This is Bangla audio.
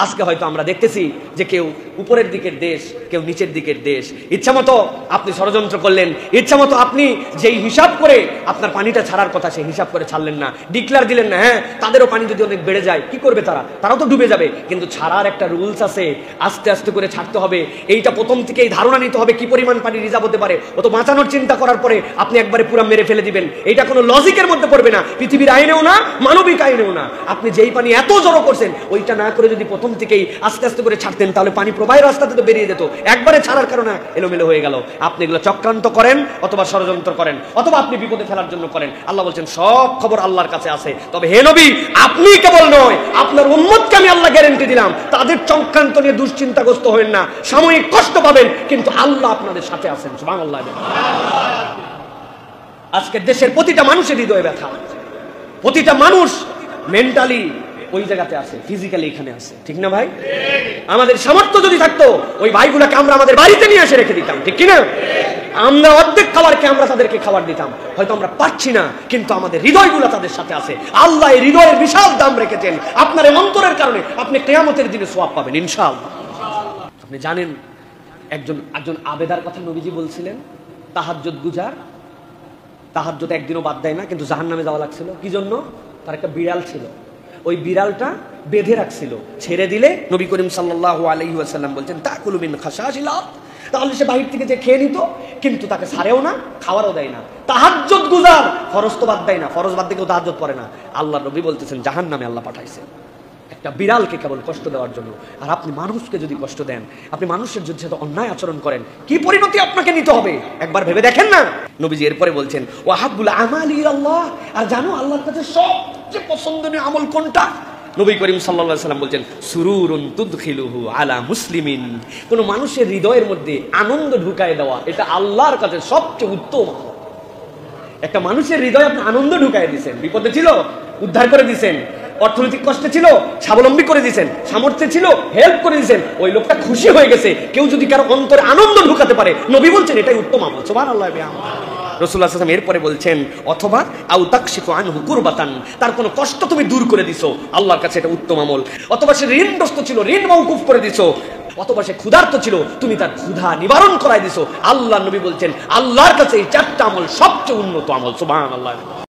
আজকে হয়তো আমরা দেখতেছি যে কেউ উপরের দিকের দেশ, কেউ নিচের দিকের দেশ। ইচ্ছামতো আপনি ষড়যন্ত্র করলেন, ইচ্ছামতো আপনি যেই হিসাব করে আপনার পানিটা ছাড়ার কথা সেই হিসাব করে ছাড়লেন না, ডিক্লেয়ার দিলেন না। হ্যাঁ, তাদেরও পানি যদি অনেক বেড়ে যায় কি করবে তারাও তো ডুবে যাবে। কিন্তু ছাড়ার একটা রুলস আছে, আস্তে আস্তে করে ছাড়তে হবে। এইটা প্রথম থেকেই ধারণা নিতে হবে কি পরিমাণ পানি রিজার্ভ হতে পারে। ও তো বাঁচানোর চিন্তা করার পরে আপনি একবারে পুরো মেরে ফেলে দিবেন, এইটা কোনো লজিকের মধ্যে পড়বে না, পৃথিবীর আইনেও না, মানবিক আইনেও না। আপনি যেই পানি এত জড়ো করছেন ওইটা না করে যদি প্রথম থেকেই আস্তে আস্তে করে ছাড়তেন তাহলে পানি প্রবাহের রাস্তাতে তো বেরিয়ে যেত। একবারে ছাড়ার কারণে এলোমেলো হয়ে গেল। আপনি এগুলো চক্রান্ত করেন অথবা ষড়যন্ত্র করেন অথবা আপনি বিপদে ফেলার জন্য করেন। আল্লাহ বলছেন সব খবর আল্লাহর কাছে আছে। তবে হে নবী, আপনি কেবল নয়, আপনার উম্মতকে আমি আল্লাহ গ্যারান্টি দিলাম, তাদের চক্রান্ত নিয়ে দুশ্চিন্তাগ্রস্ত হবেন না। সাময়িক কষ্ট পাবেন কিন্তু আল্লাহ আপনাদের সাথে আছেন। সুবহানাল্লাহ। আজকে দেশের প্রতিটা মানুষের হৃদয়ে ব্যথা, প্রতিটা মানুষ মেন্টালি ওই জায়গাতে আছে, ফিজিক্যালি এখানে আছে, ঠিক না ভাই? আমাদের সামর্থ্য যদি থাকতো ওই ভাইগুলোকে আমরা আমাদের বাড়িতে নিয়ে এসে রেখে দিতাম, ঠিক কিনা? আমরা অর্ধেক খাবারকে আমরা তাদেরকে খাবার দিতাম। হয়তো আমরা পাচ্ছি না কিন্তু আমাদের হৃদয়গুলো তাদের সাথে আছে। আল্লাহ এই হৃদয়ের বিশাল দাম রেখেছেন। আপনার এই অন্তরের কারণে আপনি কিয়ামতের দিনে সওয়াব পাবেন ইনশাআল্লাহ। আপনি জানেন একজন আবেদার কথা নবীজি বলছিলেন, তাহাজ্জুদ গুজার, তাহাজ্জুদ একদিনও বাদ দেয় না কিন্তু জাহান্নামে যাওয়া লাগছিল। কি জন্য? তার একটা বিড়াল ছিল, ওই বিড়ালটা বেঁধে রাখছিল, ছেড়ে দিলে নবী করিম সাল্লাল্লাহু আলাইহি ওয়াসাল্লাম বলছেন তাকুলু মিন খাশাশিল আরদ, তাহলে সে বাহির থেকে যে খেয়ে নিত, কিন্তু তাকে ছাড়েও না, খাওয়ারও দেয় না। তাহাজ্জুদ গুজার, ফরজ তো বাদ দেয় না, ফরজ বাদ দিয়ে কেউ তাহাজ্জুদ পড়ে না। আল্লাহ নবী বলতেছেন জাহান্নামে আল্লাহ পাঠাইছে একটা বিড়ালকে কেবল কষ্ট দেওয়ার জন্য। আর আপনি মানুষকে যদি কষ্ট দেন, আপনি মানুষের যদি সাথে অন্যায় আচরণ করেন, কি পরিণতি আপনাকে নিতে হবে একবার ভেবে দেখেন না। নবীজি এরপরে বলছেন ওয়াহাবুল আমালি ইলাল্লাহ, আর জানো আল্লাহর কাছে সবচেয়ে পছন্দনীয় আমল কোনটা? নবী করিম সাল্লাল্লাহু আলাইহি ওয়াসাল্লাম বলছেন সুরুরুন তুদখিলুহু আলা মুসলিমিন, কোন মানুষের হৃদয়ের মধ্যে আনন্দ ঢুকায় দেওয়া, এটা আল্লাহর কাছে সবচেয়ে উত্তম। একটা মানুষের হৃদয়ে আপনি আনন্দ ঢুকায় দিয়েছেন, বিপদে ছিল উদ্ধার করে দিয়েছেন, অর্থনৈতিক কষ্টে ছিল স্বাবলম্বী করে দিয়েছেন, সামর্থ্যে ছিল হেল্প করে দিয়েছেন, ওই লোকটা খুশি হয়ে গেছে। কেউ যদি কারো অন্তরে আনন্দ ঢুকাতে পারে, নবী বলছেন এটাই উত্তম আমল। সুবহানাল্লাহ। রাসূলুল্লাহ সাল্লাল্লাহু আলাইহি ওয়াসাল্লাম এরপরে বলছেন অথবা আও তাকশিফু আনহু কুরবাতান, তার কোনো কষ্ট তুমি দূর করে দিছো, আল্লাহর কাছে এটা উত্তম আমল। অথবা সে ঋণগ্রস্ত ছিল, ঋণ মওকুফ করে দিছো। অথবা সে ক্ষুধার্ত ছিল, তুমি তার ক্ষুধা নিবারণ করায় দিছো। আল্লাহ নবী বলছেন আল্লাহর কাছে এই চারটা আমল সবচেয়ে উন্নত আমল। সুবহানাল্লাহ।